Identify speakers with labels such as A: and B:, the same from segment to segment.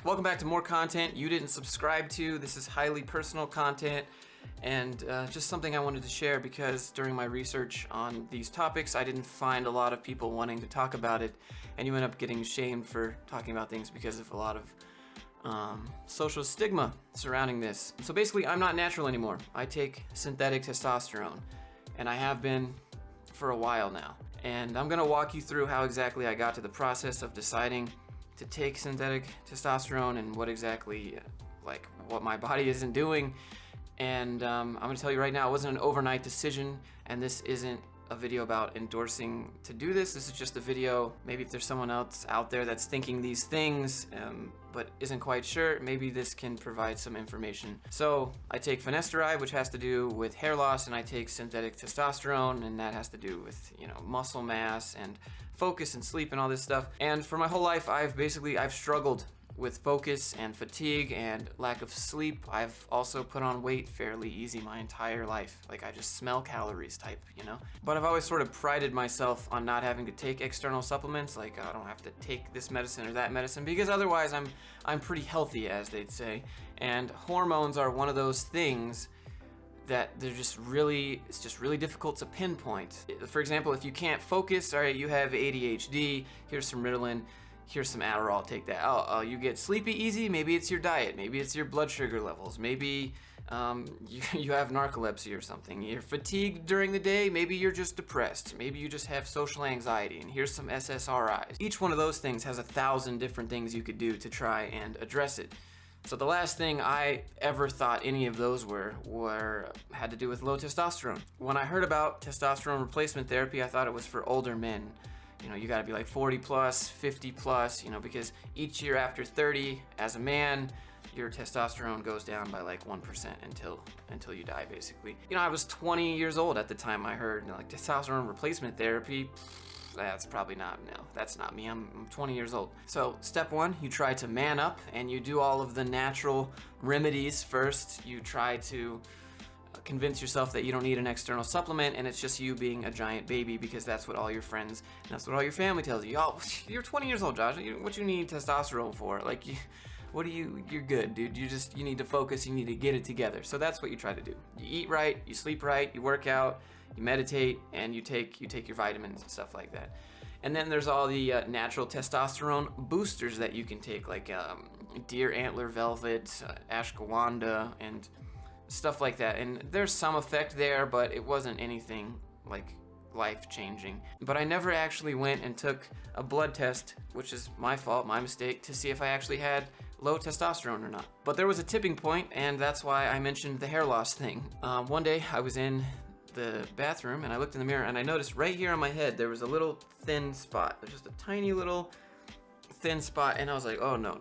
A: Welcome back to more content you didn't subscribe to. This is highly personal content and just something I wanted to share because during my research on these topics, I didn't find a lot of people wanting to talk about it, and you end up getting shamed for talking about things because of a lot of social stigma surrounding this. So basically, I'm not natural anymore. I take synthetic testosterone, and I have been for a while now. And I'm gonna walk you through how exactly I got to the process of deciding to take synthetic testosterone and what exactly, what my body isn't doing. And I'm gonna tell you right now, it wasn't an overnight decision, and this isn't a video about endorsing to do this. This is just a video, maybe if there's someone else out there that's thinking these things, but isn't quite sure, maybe this can provide some information. So I take finasteride, which has to do with hair loss, and I take synthetic testosterone, and that has to do with, muscle mass and focus and sleep and all this stuff. And for my whole life, I've struggled with focus and fatigue and lack of sleep. I've also put on weight fairly easy my entire life. Like, I just smell calories type, But I've always sort of prided myself on not having to take external supplements. Like, I don't have to take this medicine or that medicine because otherwise I'm pretty healthy, as they'd say. And hormones are one of those things that it's just really difficult to pinpoint. For example, if you can't focus, all right, you have ADHD, here's some Ritalin, here's some Adderall, take that. Oh, you get sleepy easy, maybe it's your diet, maybe it's your blood sugar levels, maybe you have narcolepsy or something. You're fatigued during the day, maybe you're just depressed, maybe you just have social anxiety, and here's some SSRIs. Each one of those things has 1,000 different things you could do to try and address it. So the last thing I ever thought any of those had to do with low testosterone. When I heard about testosterone replacement therapy, I thought it was for older men. You gotta be like 40 plus, 50 plus, because each year after 30, as a man, your testosterone goes down by like 1% until you die, basically. I was 20 years old at the time I heard, testosterone replacement therapy. That's probably not, no, that's not me. I'm 20 years old. So step one, you try to man up and you do all of the natural remedies first. You try to convince yourself that you don't need an external supplement and it's just you being a giant baby, because that's what all your friends and that's what all your family tells you. Oh, you're 20 years old, Josh. What you need testosterone for? You're good, dude. You need to focus. You need to get it together. So that's what you try to do. You eat right, you sleep right, you work out, you meditate, and you take your vitamins and stuff like that. And then there's all the natural testosterone boosters that you can take, like deer antler velvet, ashwagandha, and stuff like that. And there's some effect there, but it wasn't anything like life-changing. But I never actually went and took a blood test, which is my fault, my mistake, to see if I actually had low testosterone or not. But there was a tipping point, and that's why I mentioned the hair loss thing. One day I was in the bathroom and I looked in the mirror and I noticed right here on my head there was a little thin spot. There's just a tiny little thin spot, and I was like, oh no,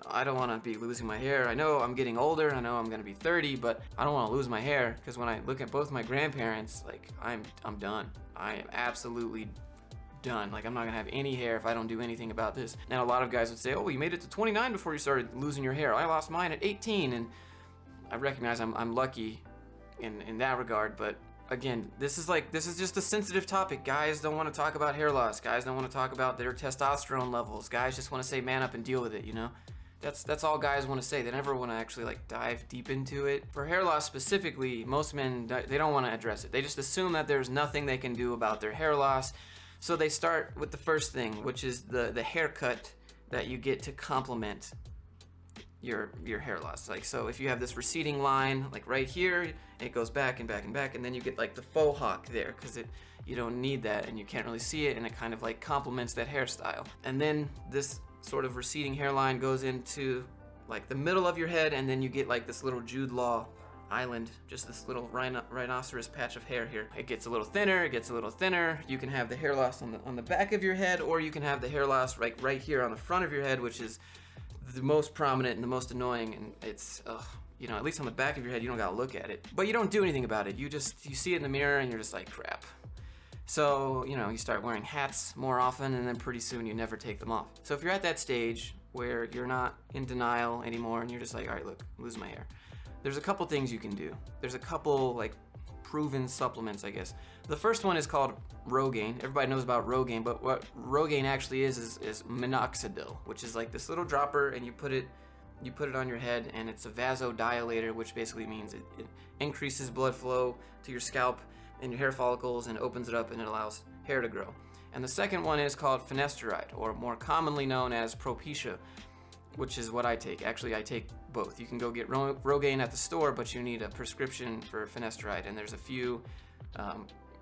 A: I don't want to be losing my hair. I know I'm getting older, I know I'm gonna be 30, but I don't want to lose my hair, because when I look at both my grandparents, I'm done. I am absolutely done. I'm not gonna have any hair if I don't do anything about this. And a lot of guys would say, oh, you made it to 29 before you started losing your hair. I lost mine at 18, and I recognize I'm lucky in that regard, but again, this is just a sensitive topic. Guys don't want to talk about hair loss. Guys don't want to talk about their testosterone levels. Guys just want to say man up and deal with it, That's all guys want to say. They never want to actually dive deep into it. For hair loss specifically, most men, they don't want to address it. They just assume that there's nothing they can do about their hair loss. So they start with the first thing, which is the haircut that you get to complement your hair loss. So if you have this receding line, right here, it goes back and back and back, and then you get the faux hawk there, because you don't need that and you can't really see it, and it kind of complements that hairstyle. And then this sort of receding hairline goes into the middle of your head, and then you get this little Jude Law island, just this little rhinoceros patch of hair here. It gets a little thinner, it gets a little thinner. You can have the hair loss on the back of your head, or you can have the hair loss right here on the front of your head, which is the most prominent and the most annoying, and it's at least on the back of your head you don't gotta look at it, but you don't do anything about it. You see it in the mirror and you're just like, crap. So you start wearing hats more often, and then pretty soon you never take them off. So if you're at that stage where you're not in denial anymore and you're just like, all right, look, I'm losing my hair, there's a couple things you can do. There's a couple proven supplements, I guess. The first one is called Rogaine. Everybody knows about Rogaine, but what Rogaine actually is minoxidil, which is like this little dropper, and you put it on your head, and it's a vasodilator, which basically means it increases blood flow to your scalp and your hair follicles and opens it up, and it allows hair to grow. And the second one is called finasteride, or more commonly known as Propecia, which is what I take. Actually, I take both. You can go get Rogaine at the store, but you need a prescription for finasteride, and there's a few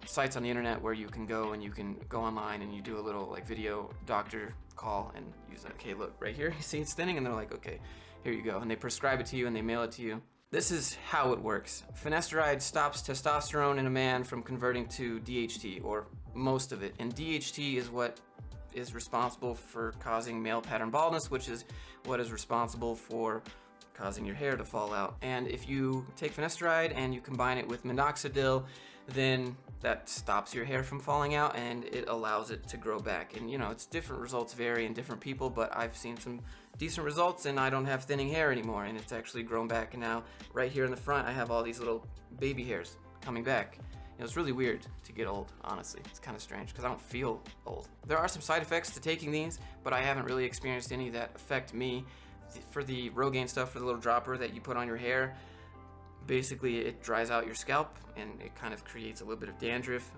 A: sites on the internet where you can go online and you do a little like video doctor call and use that. Okay, look right here, you see it's thinning, and they're like, okay, here you go, and they prescribe it to you and they mail it to you. This is how it works. Finasteride stops testosterone in a man from converting to DHT, or most of it, and DHT is what is responsible for causing male pattern baldness, which is what is responsible for causing your hair to fall out. And if you take finasteride and you combine it with minoxidil, then that stops your hair from falling out and it allows it to grow back. And you know, it's different results vary in different people, but I've seen some decent results and I don't have thinning hair anymore, and it's actually grown back. And now right here in the front I have all these little baby hairs coming back. You know, it's really weird to get old, honestly. It's kind of strange because I don't feel old. There are some side effects to taking these, but I haven't really experienced any that affect me. For the Rogaine stuff, for the little dropper that you put on your hair, basically it dries out your scalp and it kind of creates a little bit of dandruff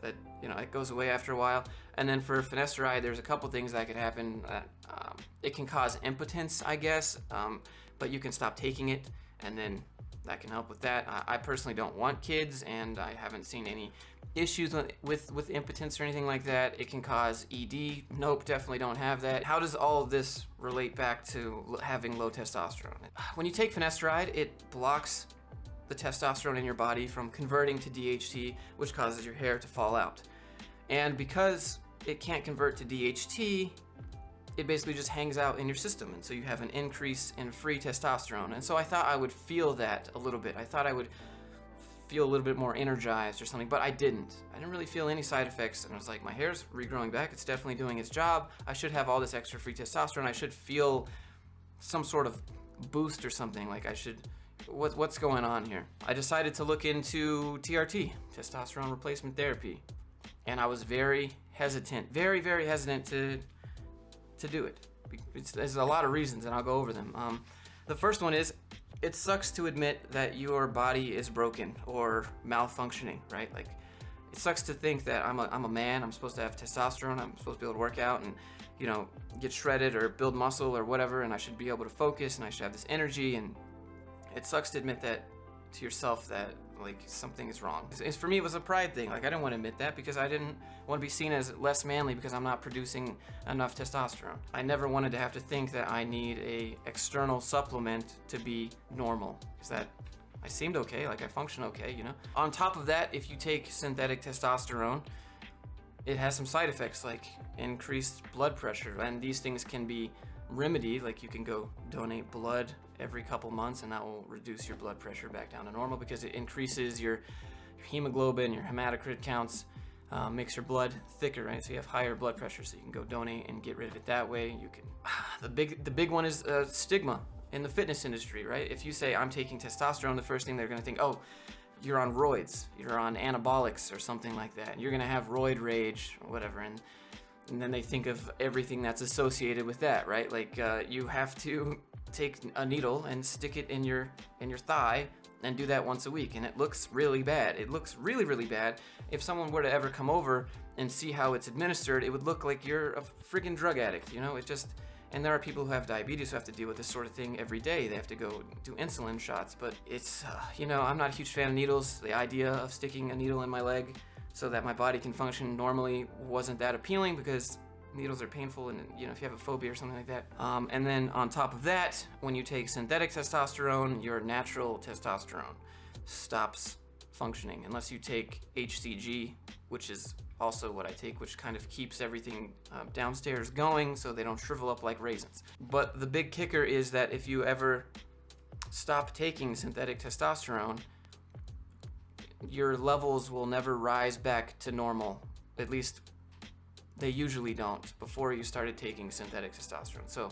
A: that, you know, it goes away after a while. And then for finasteride, there's a couple things that could happen. It can cause impotence, I guess, but you can stop taking it and then that can help with that. I personally don't want kids, and I haven't seen any issues with impotence or anything like that. It can cause ED. Nope, definitely don't have that. How does all of this relate back to having low testosterone? When you take finasteride, it blocks the testosterone in your body from converting to DHT, which causes your hair to fall out. And because it can't convert to DHT, it basically just hangs out in your system, and so you have an increase in free testosterone. And so I thought I would feel that a little bit. I thought I would feel a little bit more energized or something, but I didn't. I didn't really feel any side effects, and I was like, my hair's regrowing back. It's definitely doing its job. I should have all this extra free testosterone. I should feel some sort of boost or something. Like I should, what's going on here? I decided to look into TRT, testosterone replacement therapy, and I was very hesitant, very hesitant to do it. There's a lot of reasons, and I'll go over them. The first one is, it sucks to admit that your body is broken or malfunctioning, right? Like, it sucks to think that I'm a man, I'm supposed to have testosterone, I'm supposed to be able to work out and, you know, get shredded or build muscle or whatever, and I should be able to focus and I should have this energy, and it sucks to admit that to yourself, that like something is wrong. For me, it was a pride thing. Like I didn't want to admit that because I didn't want to be seen as less manly because I'm not producing enough testosterone. I never wanted to have to think that I need a external supplement to be normal, because that I seemed okay, like I function okay, you know. On top of that, if you take synthetic testosterone, it has some side effects like increased blood pressure, and these things can be remedied. Like you can go donate blood every couple months and that will reduce your blood pressure back down to normal because it increases your hemoglobin, your hematocrit counts, makes your blood thicker, right? So you have higher blood pressure, so you can go donate and get rid of it that way. You can. The big one is stigma in the fitness industry, right? If you say I'm taking testosterone, the first thing they're gonna think, oh, you're on roids, you're on anabolics or something like that. You're gonna have roid rage or whatever, and then they think of everything that's associated with that, right? Like you have to take a needle and stick it in your thigh and do that once a week, and it looks really bad. It looks really bad. If someone were to ever come over and see how it's administered, it would look like you're a friggin' drug addict, you know? It just, and there are people who have diabetes who have to deal with this sort of thing every day. They have to go do insulin shots, but it's, you know, I'm not a huge fan of needles. The idea of sticking a needle in my leg so that my body can function normally wasn't that appealing because needles are painful, and you know, if you have a phobia or something like that. And then on top of that, when you take synthetic testosterone, your natural testosterone stops functioning unless you take HCG, which is also what I take, which kind of keeps everything downstairs going so they don't shrivel up like raisins. But the big kicker is that if you ever stop taking synthetic testosterone, your levels will never rise back to normal. At least they usually don't before you started taking synthetic testosterone. So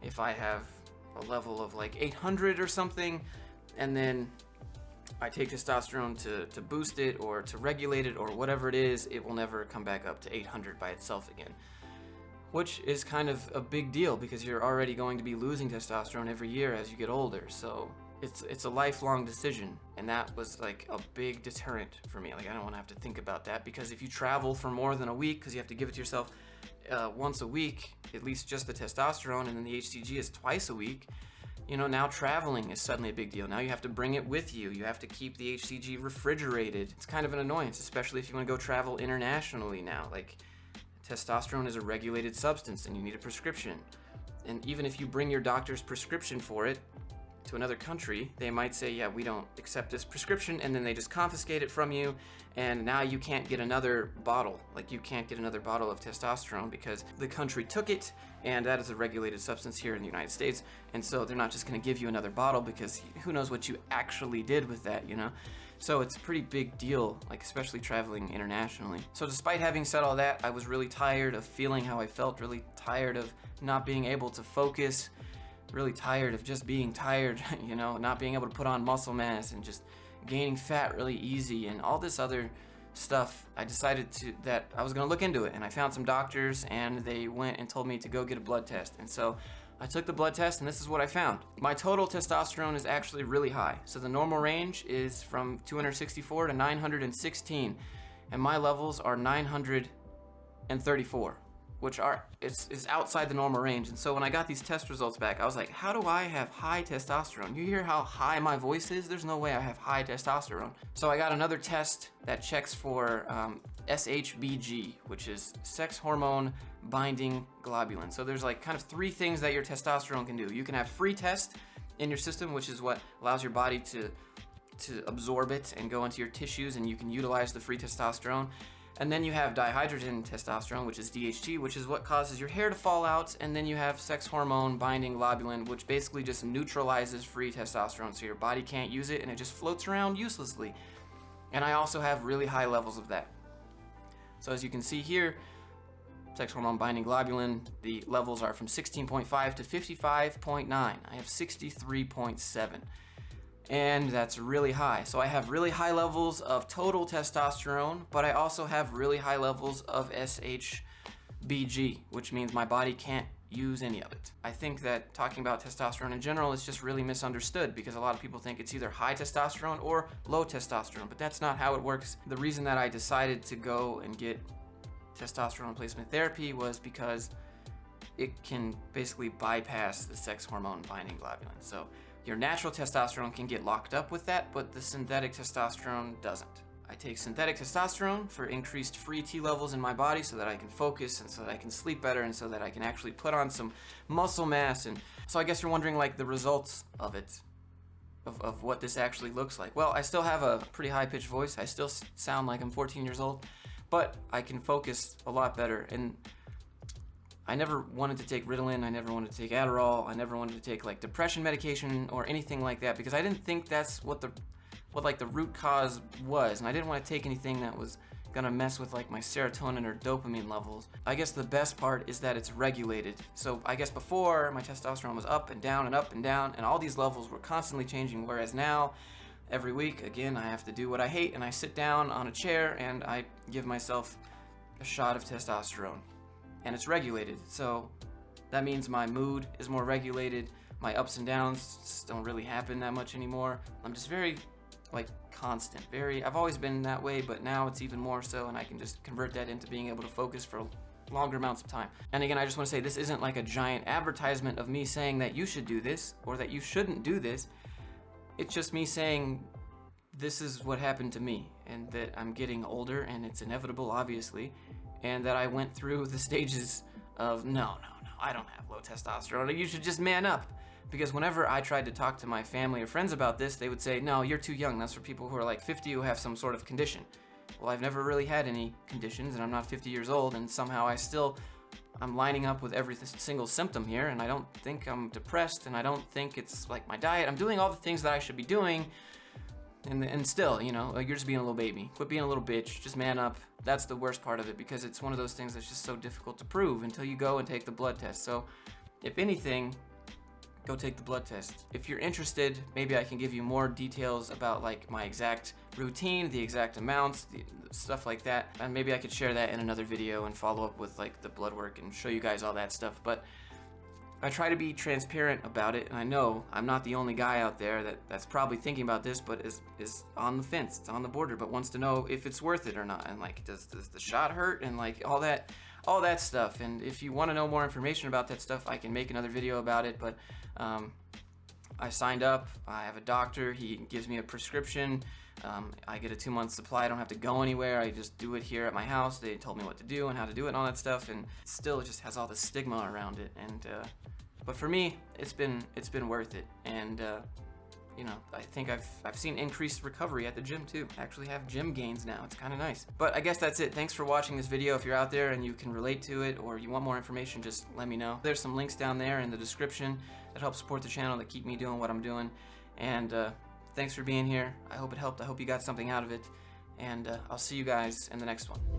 A: if I have a level of like 800 or something, and then I take testosterone to boost it or to regulate it or whatever it is, it will never come back up to 800 by itself again. Which is kind of a big deal because you're already going to be losing testosterone every year as you get older. So it's a lifelong decision, and that was like a big deterrent for me. Like, I don't want to have to think about that, because if you travel for more than a week, because you have to give it to yourself once a week, at least just the testosterone, and then the HCG is twice a week, you know, now traveling is suddenly a big deal. Now you have to bring it with you. You have to keep the HCG refrigerated. It's kind of an annoyance, especially if you want to go travel internationally now. Like, testosterone is a regulated substance and you need a prescription. And even if you bring your doctor's prescription for it to another country, they might say, yeah, we don't accept this prescription, and then they just confiscate it from you, and now you can't get another bottle. Like, you can't get another bottle of testosterone because the country took it, and that is a regulated substance here in the United States, and so they're not just going to give you another bottle, because who knows what you actually did with that, you know? So it's a pretty big deal, like, especially traveling internationally. So despite having said all that, I was really tired of feeling how I felt, really tired of not being able to focus, really tired of just being tired, you know, not being able to put on muscle mass and just gaining fat really easy and all this other stuff. I decided that I was going to look into it, and I found some doctors, and they went and told me to go get a blood test. And so I took the blood test, and this is what I found. My total testosterone is actually really high. So the normal range is from 264 to 916, and my levels are 934. Which is outside the normal range. And so when I got these test results back, I was like, how do I have high testosterone? You hear how high my voice is? There's no way I have high testosterone. So I got another test that checks for SHBG, which is sex hormone binding globulin. So there's like kind of three things that your testosterone can do. You can have free test in your system, which is what allows your body to absorb it and go into your tissues, and you can utilize the free testosterone. And then you have dihydrogen testosterone, which is DHT, which is what causes your hair to fall out. And then you have sex hormone binding globulin, which basically just neutralizes free testosterone, so your body can't use it and it just floats around uselessly. And I also have really high levels of that. So as you can see here, sex hormone binding globulin, the levels are from 16.5 to 55.9. I have 63.7. And that's really high. So I have really high levels of total testosterone, but I also have really high levels of SHBG, which means my body can't use any of it. I think that talking about testosterone in general is just really misunderstood, because a lot of people think it's either high testosterone or low testosterone, but that's not how it works. The reason that I decided to go and get testosterone replacement therapy was because it can basically bypass the sex hormone binding globulin. So your natural testosterone can get locked up with that, but the synthetic testosterone doesn't. I take synthetic testosterone for increased free T levels in my body so that I can focus and so that I can sleep better and so that I can actually put on some muscle mass. And so I guess you're wondering, like, the results of it, of what this actually looks like. Well, I still have a pretty high-pitched voice. I still sound like I'm 14 years old, but I can focus a lot better. And I never wanted to take Ritalin, I never wanted to take Adderall, I never wanted to take like depression medication or anything like that, because I didn't think that's what the root cause was, and I didn't want to take anything that was gonna mess with like my serotonin or dopamine levels. I guess the best part is that it's regulated. So I guess before, my testosterone was up and down and up and down, and all these levels were constantly changing, whereas now, every week, again, I have to do what I hate, and I sit down on a chair and I give myself a shot of testosterone. And it's regulated, so that means my mood is more regulated, my ups and downs don't really happen that much anymore. I'm just very, like, constant, I've always been that way, but now it's even more so, and I can just convert that into being able to focus for longer amounts of time. And again, I just want to say, this isn't like a giant advertisement of me saying that you should do this, or that you shouldn't do this. It's just me saying, this is what happened to me, and that I'm getting older, and it's inevitable, obviously, and that I went through the stages of, no, I don't have low testosterone, you should just man up. Because whenever I tried to talk to my family or friends about this, they would say, no, you're too young, that's for people who are like 50 who have some sort of condition. Well, I've never really had any conditions, and I'm not 50 years old, and somehow I'm lining up with every single symptom here, and I don't think I'm depressed, and I don't think it's like my diet. I'm doing all the things that I should be doing, and still, you know, you're just being a little baby. Quit being a little bitch, just man up. That's the worst part of it, because it's one of those things that's just so difficult to prove until you go and take the blood test. So, if anything, go take the blood test. If you're interested, maybe I can give you more details about like my exact routine, the exact amounts, the stuff like that, and maybe I could share that in another video and follow up with like the blood work and show you guys all that stuff. But I try to be transparent about it, and I know I'm not the only guy out there that's probably thinking about this, but is on the fence, it's on the border, but wants to know if it's worth it or not, and like, does the shot hurt, and like all that stuff. And if you want to know more information about that stuff, I can make another video about it. But I signed up, I have a doctor, he gives me a prescription, I get a 2-month supply, I don't have to go anywhere, I just do it here at my house. They told me what to do and how to do it and all that stuff, and still it just has all the stigma around it. And but for me, it's been worth it. And you know, I think I've seen increased recovery at the gym too. I actually have gym gains now. It's kind of nice. But I guess that's it. Thanks for watching this video. If you're out there and you can relate to it, or you want more information, just let me know. There's some links down there in the description that help support the channel, that keep me doing what I'm doing. And thanks for being here. I hope it helped. I hope you got something out of it. And I'll see you guys in the next one.